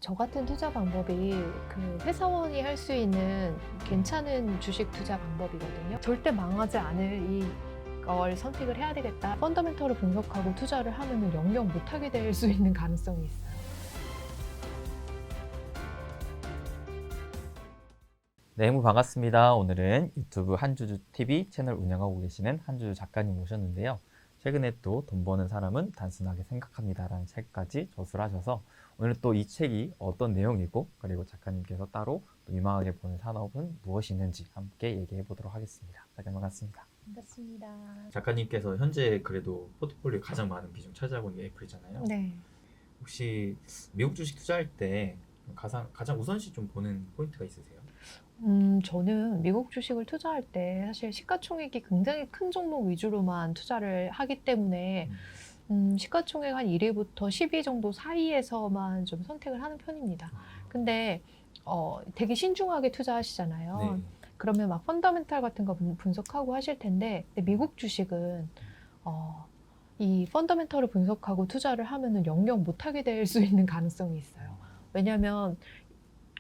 저 같은 투자 방법이 그 회사원이 할 수 있는 괜찮은 주식 투자 방법이거든요. 절대 망하지 않을 이걸 선택을 해야 되겠다. 펀더멘털을 분석하고 투자를 하면 영영 못하게 될 수 있는 가능성이 있어요. 네, 반갑습니다. 오늘은 유튜브 한주주TV 채널 운영하고 계시는 한주주 작가님 모셨는데요. 최근에 또 돈 버는 사람은 단순하게 생각합니다라는 책까지 저술하셔서 오늘 또 이 책이 어떤 내용이고 그리고 작가님께서 따로 또 유망하게 보는 산업은 무엇이 있는지 함께 얘기해 보도록 하겠습니다. 작가님 반갑습니다. 반갑습니다. 작가님께서 현재 그래도 포트폴리오 가장 많은 비중 차지하고 있는 게 애플이잖아요. 네. 혹시 미국 주식 투자할 때 가장 우선시 좀 보는 포인트가 있으세요? 저는 미국 주식을 투자할 때 사실 시가총액이 굉장히 큰 종목 위주로만 투자를 하기 때문에 시가총액 한 1위부터 10위 정도 사이에서만 좀 선택을 하는 편입니다. 근데 되게 신중하게 투자하시잖아요. 네. 그러면 막 펀더멘탈 같은 거 분석하고 하실 텐데, 근데 미국 주식은 이 펀더멘털을 분석하고 투자를 하면은 영영 못하게 될 수 있는 가능성이 있어요. 왜냐하면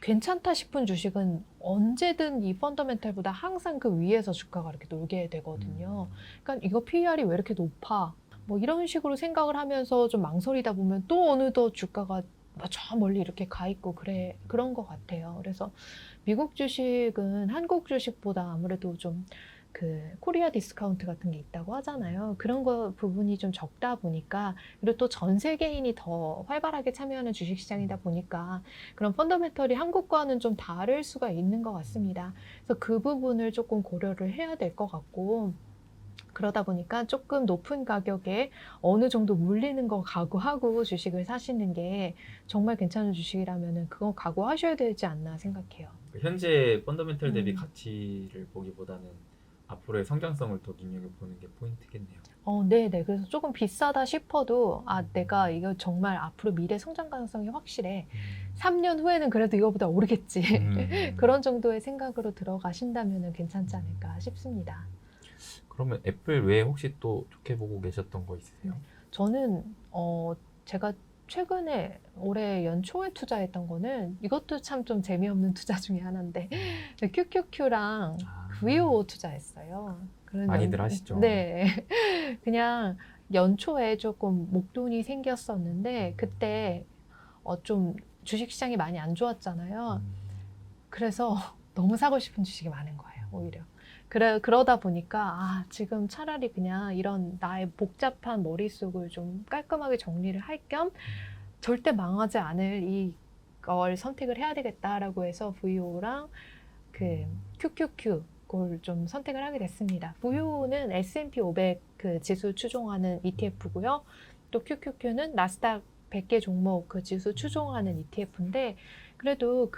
괜찮다 싶은 주식은 언제든 이 펀더멘탈보다 항상 그 위에서 주가가 이렇게 놀게 되거든요. 그러니까 이거 PER이 왜 이렇게 높아? 뭐 이런 식으로 생각을 하면서 좀 망설이다 보면 또 어느덧 주가가 저 멀리 이렇게 가 있고 그런 것 같아요. 그래서 미국 주식은 한국 주식보다 아무래도 좀 그 코리아 디스카운트 같은 게 있다고 하잖아요. 그런 거 부분이 좀 적다 보니까, 그리고 또 전 세계인이 더 활발하게 참여하는 주식시장이다 보니까 그런 펀더멘털이 한국과는 좀 다를 수가 있는 것 같습니다. 그래서 그 부분을 조금 고려를 해야 될 것 같고, 그러다 보니까 조금 높은 가격에 어느 정도 물리는 거 각오하고 주식을 사시는 게 정말 괜찮은 주식이라면 그거 각오하셔야 되지 않나 생각해요. 현재 펀더멘털 대비 가치를 보기보다는 앞으로의 성장성을 더 눈여겨보는 게 포인트겠네요. 네네. 그래서 조금 비싸다 싶어도, 내가 이거 정말 앞으로 미래 성장 가능성이 확실해. 3년 후에는 그래도 이거보다 오르겠지. 그런 정도의 생각으로 들어가신다면 괜찮지 않을까 싶습니다. 그러면 애플 외에 혹시 또 좋게 보고 계셨던 거 있으세요? 저는, 제가 최근에 올해 연초에 투자했던 거는 이것도 참 좀 재미없는 투자 중에 하나인데, QQQ랑 VO 투자했어요. 많이들 하시죠. 네. 그냥 연초에 조금 목돈이 생겼었는데, 그때 좀 주식시장이 많이 안 좋았잖아요. 그래서 너무 사고 싶은 주식이 많은 거예요, 오히려. 그러다 보니까, 지금 차라리 그냥 이런 나의 복잡한 머릿속을 좀 깔끔하게 정리를 할 겸 절대 망하지 않을 이걸 선택을 해야 되겠다라고 해서 VO랑 그 QQQ 그걸 좀 선택을 하게 됐습니다. VO는 S&P 500 그 지수 추종하는 ETF고요. 또 QQQ는 나스닥 100개 종목 그 지수 추종하는 ETF인데, 그래도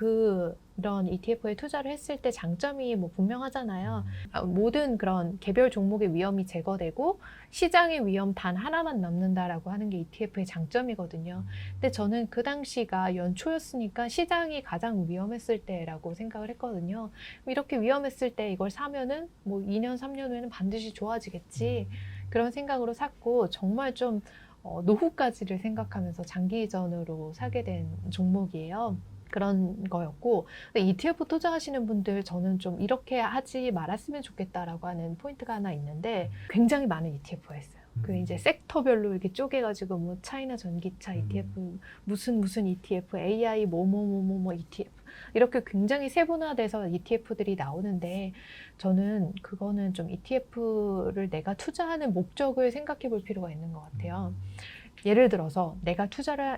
이런 ETF에 투자를 했을 때 장점이 뭐 분명하잖아요. 모든 그런 개별 종목의 위험이 제거되고 시장의 위험 단 하나만 남는다라고 하는 게 ETF의 장점이거든요. 근데 저는 그 당시가 연초였으니까 시장이 가장 위험했을 때라고 생각을 했거든요. 이렇게 위험했을 때 이걸 사면은 뭐 2년, 3년 후에는 반드시 좋아지겠지. 그런 생각으로 샀고, 정말 좀 노후까지를 생각하면서 장기전으로 사게 된 종목이에요. 그런 거였고, 근데 ETF 투자하시는 분들 저는 좀 이렇게 하지 말았으면 좋겠다라고 하는 포인트가 하나 있는데, 굉장히 많은 ETF가 있어요. 그 이제 섹터별로 이렇게 쪼개가지고 뭐 차이나 전기차 ETF, 무슨 ETF, AI 뭐뭐뭐뭐 ETF 이렇게 굉장히 세분화돼서 ETF들이 나오는데, 저는 그거는 좀 ETF를 내가 투자하는 목적을 생각해 볼 필요가 있는 것 같아요. 예를 들어서 내가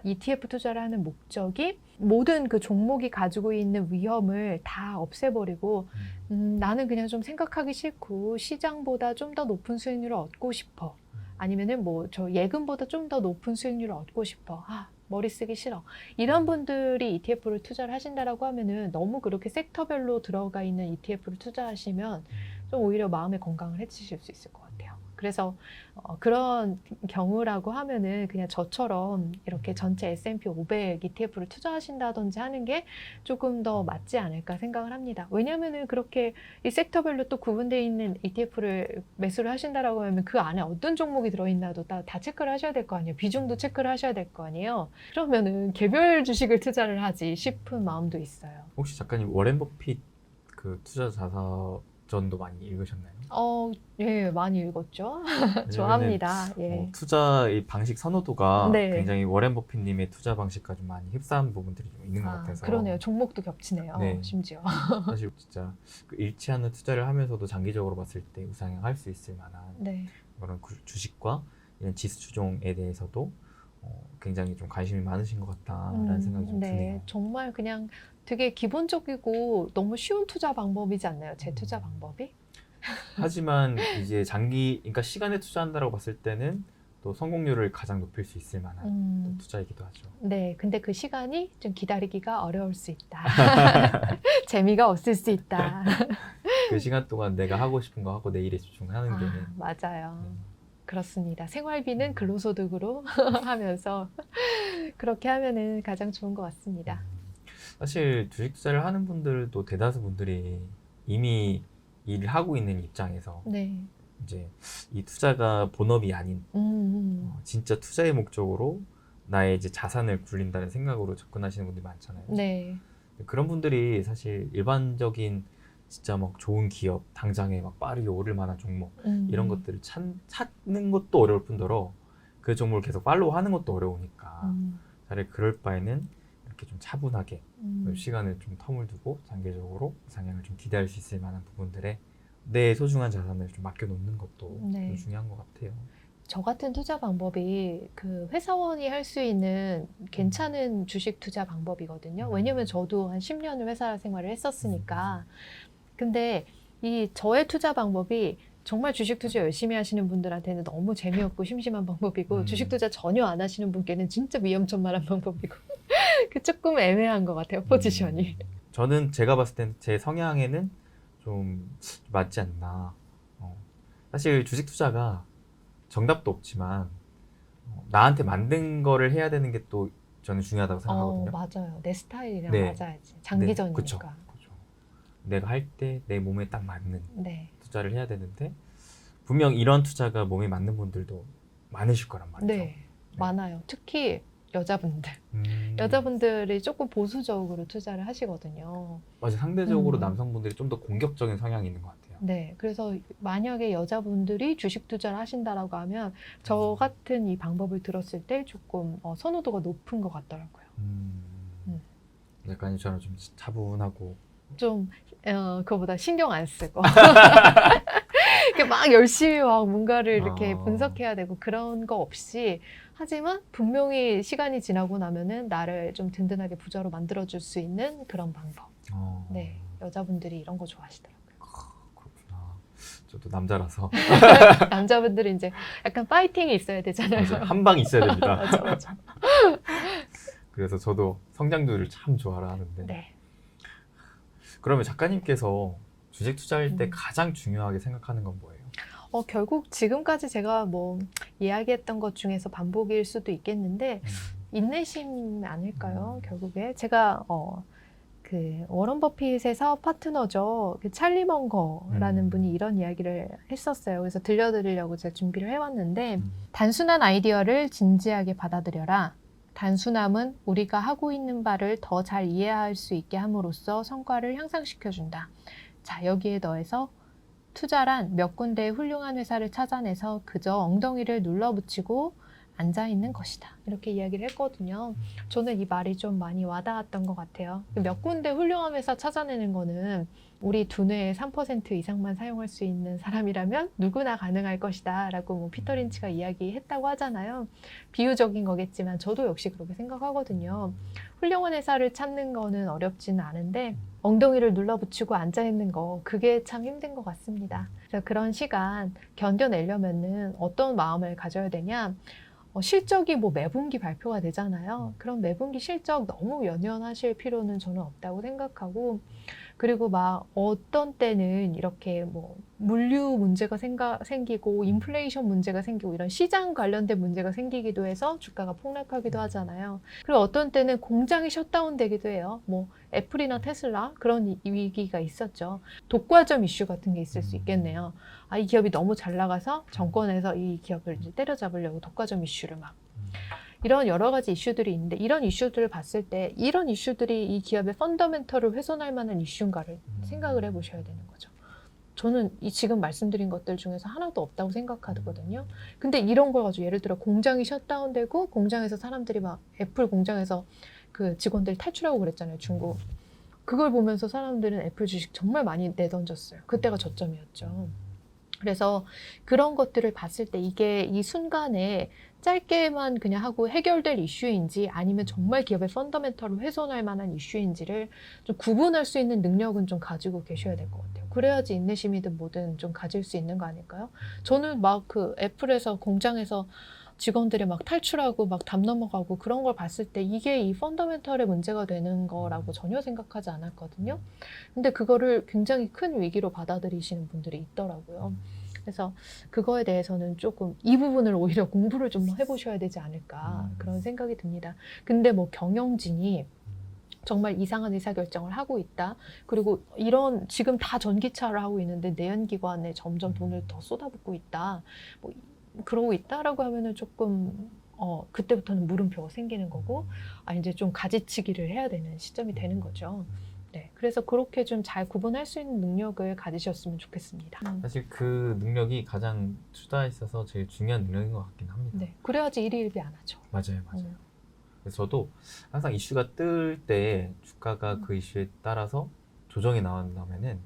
ETF 투자를 하는 목적이 모든 그 종목이 가지고 있는 위험을 다 없애버리고, 나는 그냥 좀 생각하기 싫고 시장보다 좀 더 높은 수익률을 얻고 싶어. 아니면은 뭐 저 예금보다 좀 더 높은 수익률을 얻고 싶어. 머리 쓰기 싫어. 이런 분들이 ETF를 투자를 하신다라고 하면은 너무 그렇게 섹터별로 들어가 있는 ETF를 투자하시면 좀 오히려 마음의 건강을 해치실 수 있을 것 같아요. 그래서 그런 경우라고 하면은 그냥 저처럼 이렇게 전체 S&P 500 ETF를 투자하신다든지 하는 게 조금 더 맞지 않을까 생각을 합니다. 왜냐면은 그렇게 이 섹터별로 또 구분되어 있는 ETF를 매수를 하신다라고 하면 그 안에 어떤 종목이 들어있나도 다 체크를 하셔야 될 거 아니에요. 비중도 체크를 하셔야 될 거 아니에요. 그러면은 개별 주식을 투자를 하지 싶은 마음도 있어요. 혹시 작가님 워렌 버핏 그 투자 자서전도 많이 읽으셨나요? 예, 많이 읽었죠. 왜냐면은 좋아합니다. 예. 투자의 방식 선호도가 네. 굉장히 워렌 버핏님의 투자 방식과 좀 많이 흡사한 부분들이 좀 있는 것 같아서 그러네요. 종목도 겹치네요. 네. 심지어. 사실 진짜 그 잃지 않는 투자를 하면서도 장기적으로 봤을 때 우상향할 수 있을 만한 네. 그런 주식과 이런 지수 추종에 대해서도 굉장히 좀 관심이 많으신 것 같다라는 생각이 좀 네. 드네요. 정말 그냥 되게 기본적이고 너무 쉬운 투자 방법이지 않나요? 제 투자 방법이? 하지만 이제 그러니까 시간에 투자한다고 봤을 때는 또 성공률을 가장 높일 수 있을 만한 또 투자이기도 하죠. 네. 근데 그 시간이 좀 기다리기가 어려울 수 있다. 재미가 없을 수 있다. 그 시간 동안 내가 하고 싶은 거 하고 내 일에 집중하는 게 맞아요. 네. 그렇습니다. 생활비는 근로소득으로 하면서 그렇게 하면은 가장 좋은 것 같습니다. 사실 주식 투자를 하는 분들도 대다수 분들이 이미 일을 하고 있는 입장에서 네. 이제 이 투자가 본업이 아닌 진짜 투자의 목적으로 나의 이제 자산을 굴린다는 생각으로 접근하시는 분들이 많잖아요. 네. 그런 분들이 사실 일반적인 진짜 막 좋은 기업, 당장에 막 빠르게 오를 만한 종목 이런 것들을 찾는 것도 어려울 뿐더러 그 종목을 계속 팔로우 하는 것도 어려우니까 차라리 그럴 바에는 이렇게 좀 차분하게 시간을 좀 텀을 두고 장기적으로 상향을 좀 기대할 수 있을 만한 부분들에 내 소중한 자산을 좀 맡겨놓는 것도 네. 좀 중요한 것 같아요. 저 같은 투자 방법이 그 회사원이 할 수 있는 괜찮은 주식 투자 방법이거든요. 왜냐면 저도 한 10년을 회사 생활을 했었으니까. 근데 이 저의 투자 방법이 정말 주식 투자 열심히 하시는 분들한테는 너무 재미없고 심심한 방법이고 주식 투자 전혀 안 하시는 분께는 진짜 위험천만한 방법이고 그 조금 애매한 것 같아요, 포지션이. 저는 제가 봤을 땐 제 성향에는 좀 맞지 않나. 사실 주식 투자가 정답도 없지만 나한테 만든 거를 해야 되는 게 또 저는 중요하다고 생각하거든요. 맞아요. 내 스타일이랑 네. 맞아야지. 장기전이니까. 그쵸. 내가 할 때 내 몸에 딱 맞는 네. 투자를 해야 되는데 분명 이런 투자가 몸에 맞는 분들도 많으실 거란 말이죠. 네. 많아요. 특히 여자분들. 음. 여자분들이 조금 보수적으로 투자를 하시거든요. 맞아, 상대적으로 남성분들이 좀 더 공격적인 성향이 있는 것 같아요. 네, 그래서 만약에 여자분들이 주식 투자를 하신다라고 하면 저 같은 이 방법을 들었을 때 조금 선호도가 높은 것 같더라고요. 약간 저는 좀 차분하고 좀 그거보다 신경 안 쓰고 이렇게 막 열심히 막 뭔가를 이렇게 분석해야 되고 그런 거 없이 하지만 분명히 시간이 지나고 나면은 나를 좀 든든하게 부자로 만들어줄 수 있는 그런 방법. 네, 여자분들이 이런 거 좋아하시더라고요. 그렇구나. 저도 남자라서 남자분들은 이제 약간 파이팅이 있어야 되잖아요. 한 방 있어야 됩니다. 맞아. 그래서 저도 성장률을 참 좋아라 하는데. 네. 그러면 작가님께서 주식 투자할 때 가장 중요하게 생각하는 건 뭐예요? 결국 지금까지 제가 뭐 이야기했던 것 중에서 반복일 수도 있겠는데 인내심 아닐까요? 결국에 제가 그 워런 버핏에서 파트너죠. 그 찰리 먼거라는 분이 이런 이야기를 했었어요. 그래서 들려드리려고 제가 준비를 해왔는데 단순한 아이디어를 진지하게 받아들여라. 단순함은 우리가 하고 있는 바를 더 잘 이해할 수 있게 함으로써 성과를 향상시켜준다. 자, 여기에 더해서 투자란 몇 군데의 훌륭한 회사를 찾아내서 그저 엉덩이를 눌러붙이고 앉아있는 것이다. 이렇게 이야기를 했거든요. 저는 이 말이 좀 많이 와닿았던 것 같아요. 몇 군데 훌륭한 회사 찾아내는 거는 우리 두뇌의 3% 이상만 사용할 수 있는 사람이라면 누구나 가능할 것이다 라고 뭐 피터 린치가 이야기했다고 하잖아요. 비유적인 거겠지만 저도 역시 그렇게 생각하거든요. 훌륭한 회사를 찾는 거는 어렵지는 않은데 엉덩이를 눌러붙이고 앉아있는 거 그게 참 힘든 것 같습니다. 그래서 그런 시간 견뎌내려면은 어떤 마음을 가져야 되냐, 실적이 뭐 매분기 발표가 되잖아요. 그럼 매분기 실적 너무 연연하실 필요는 저는 없다고 생각하고 그리고 막 어떤 때는 이렇게 뭐 물류 문제가 생기고 인플레이션 문제가 생기고 이런 시장 관련된 문제가 생기기도 해서 주가가 폭락하기도 하잖아요. 그리고 어떤 때는 공장이 셧다운되기도 해요. 뭐 애플이나 테슬라 그런 위기가 있었죠. 독과점 이슈 같은 게 있을 수 있겠네요. 아, 이 기업이 너무 잘 나가서 정권에서 이 기업을 이제 때려잡으려고 독과점 이슈를 막 이런 여러 가지 이슈들이 있는데 이런 이슈들을 봤을 때 이런 이슈들이 이 기업의 펀더멘털을 훼손할 만한 이슈인가를 생각을 해보셔야 되는 거죠. 저는 이 지금 말씀드린 것들 중에서 하나도 없다고 생각하거든요. 근데 이런 걸 가지고 예를 들어 공장이 셧다운되고 공장에서 사람들이 막 애플 공장에서 그 직원들이 탈출하고 그랬잖아요, 중국. 그걸 보면서 사람들은 애플 주식 정말 많이 내던졌어요. 그때가 저점이었죠. 그래서 그런 것들을 봤을 때 이게 이 순간에 짧게만 그냥 하고 해결될 이슈인지 아니면 정말 기업의 펀더멘털을 훼손할 만한 이슈인지를 좀 구분할 수 있는 능력은 좀 가지고 계셔야 될 것 같아요. 그래야지 인내심이든 뭐든 좀 가질 수 있는 거 아닐까요? 저는 막 그 애플에서 공장에서 직원들이 막 탈출하고 막 담 넘어가고 그런 걸 봤을 때 이게 이 펀더멘털의 문제가 되는 거라고 전혀 생각하지 않았거든요. 근데 그거를 굉장히 큰 위기로 받아들이시는 분들이 있더라고요. 그래서 그거에 대해서는 조금 이 부분을 오히려 공부를 좀 해보셔야 되지 않을까 그런 생각이 듭니다. 근데 뭐 경영진이 정말 이상한 의사결정을 하고 있다. 그리고 이런 지금 다 전기차를 하고 있는데 내연기관에 점점 돈을 더 쏟아붓고 있다. 뭐 그러고 있다라고 하면은 조금 그때부터는 물음표가 생기는 거고 아 이제 좀 가지치기를 해야 되는 시점이 되는 거죠. 네, 그래서 그렇게 좀 잘 구분할 수 있는 능력을 가지셨으면 좋겠습니다. 사실 그 능력이 가장 투자에 있어서 제일 중요한 능력인 것 같긴 합니다. 네, 그래야지 일일비 안 하죠. 맞아요, 맞아요. 그래서 저도 항상 이슈가 뜰 때 주가가 그 이슈에 따라서 조정이 나온다면은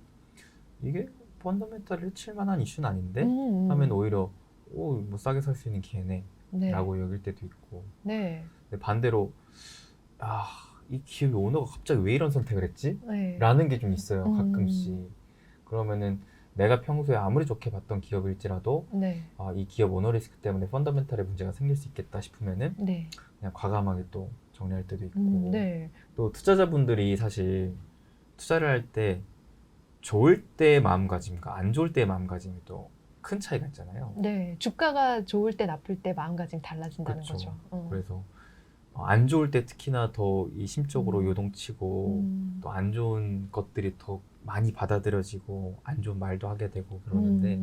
이게 펀더멘털을 해칠 만한 이슈는 아닌데 하면 오히려 뭐 싸게 살 수 있는 기회네 네. 라고 여길 때도 있고 네. 근데 반대로 이 기업의 오너가 갑자기 왜 이런 선택을 했지? 네. 라는 게 좀 있어요, 가끔씩. 그러면은 내가 평소에 아무리 좋게 봤던 기업일지라도 네. 이 기업 오너 리스크 때문에 펀더멘털에 문제가 생길 수 있겠다 싶으면은 네. 그냥 과감하게 또 정리할 때도 있고 네. 또 투자자분들이 사실 투자를 할 때 좋을 때의 마음가짐과 안 좋을 때의 마음가짐이 또 큰 차이가 있잖아요. 네. 주가가 좋을 때 나쁠 때 마음가짐 달라진다는 그렇죠. 거죠. 그래서 안 좋을 때 특히나 더 이 심적으로 요동치고 또 안 좋은 것들이 더 많이 받아들여지고 안 좋은 말도 하게 되고 그러는데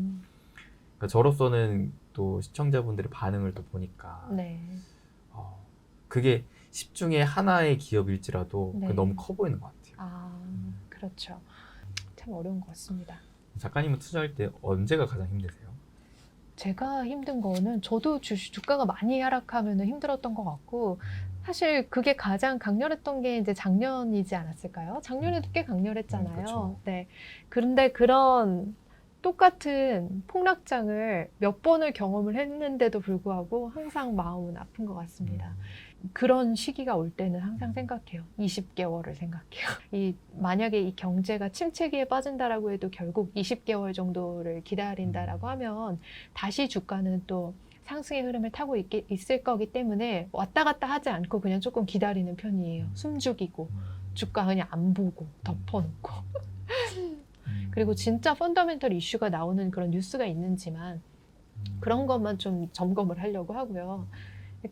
그러니까 저로서는 또 시청자분들의 반응을 또 보니까 네. 그게 10 중에 하나의 기업일지라도 네. 그게 너무 커 보이는 것 같아요. 그렇죠. 참 어려운 것 같습니다. 작가님은 투자할 때 언제가 가장 힘드세요? 제가 힘든 거는 저도 주가가 많이 하락하면 힘들었던 것 같고 사실 그게 가장 강렬했던 게 이제 작년이지 않았을까요? 작년에도 꽤 강렬했잖아요. 그렇죠. 네. 그런데 그런 똑같은 폭락장을 몇 번을 경험을 했는데도 불구하고 항상 마음은 아픈 것 같습니다. 그런 시기가 올 때는 항상 생각해요. 20개월을 생각해요. 만약에 이 경제가 침체기에 빠진다라고 해도 결국 20개월 정도를 기다린다라고 하면 다시 주가는 또 상승의 흐름을 타고 있을 거기 때문에 왔다 갔다 하지 않고 그냥 조금 기다리는 편이에요. 숨죽이고 주가 그냥 안 보고 덮어놓고 그리고 진짜 펀더멘털 이슈가 나오는 그런 뉴스가 있는지만 그런 것만 좀 점검을 하려고 하고요.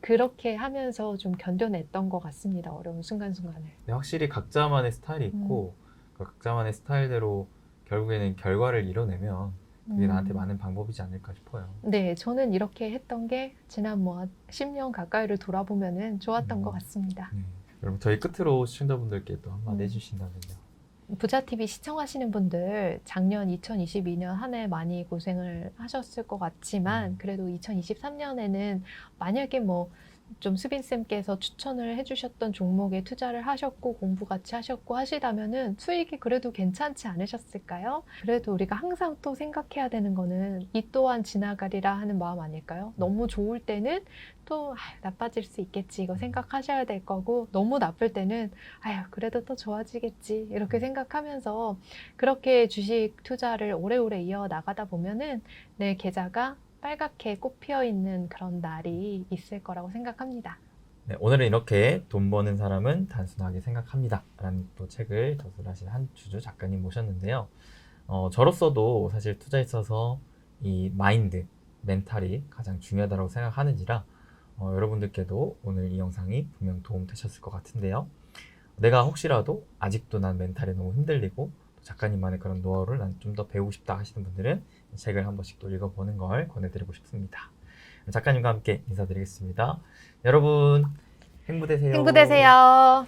그렇게 하면서 좀 견뎌냈던 것 같습니다. 어려운 순간순간을. 네, 확실히 각자만의 스타일이 있고 그 각자만의 스타일대로 결국에는 결과를 이뤄내면 그게 나한테 많은 방법이지 않을까 싶어요. 네, 저는 이렇게 했던 게 지난 10년 가까이를 돌아보면은 좋았던 것 같습니다. 네. 여러분 저희 끝으로 시청자분들께 또 한마디 해주신다면요. 부자TV 시청하시는 분들 작년 2022년 한 해 많이 고생을 하셨을 것 같지만 그래도 2023년에는 만약에 좀 수빈쌤께서 추천을 해주셨던 종목에 투자를 하셨고 공부 같이 하셨고 하시다면은 수익이 그래도 괜찮지 않으셨을까요? 그래도 우리가 항상 또 생각해야 되는 거는 이 또한 지나가리라 하는 마음 아닐까요? 너무 좋을 때는 또 나빠질 수 있겠지 이거 생각하셔야 될 거고 너무 나쁠 때는 그래도 또 좋아지겠지 이렇게 생각하면서 그렇게 주식 투자를 오래오래 이어 나가다 보면은 내 계좌가 빨갛게 꽃 피어 있는 그런 날이 있을 거라고 생각합니다. 네, 오늘은 이렇게 돈 버는 사람은 단순하게 생각합니다. 라는 또 책을 저술하신 한주주 작가님 모셨는데요. 저로서도 사실 투자에 있어서 이 마인드, 멘탈이 가장 중요하다고 생각하는지라 여러분들께도 오늘 이 영상이 분명 도움 되셨을 것 같은데요. 내가 혹시라도 아직도 난 멘탈이 너무 흔들리고 작가님만의 그런 노하우를 난 좀 더 배우고 싶다 하시는 분들은 이 책을 한 번씩 또 읽어보는 걸 권해드리고 싶습니다. 작가님과 함께 인사드리겠습니다. 여러분 행복되세요. 행복되세요.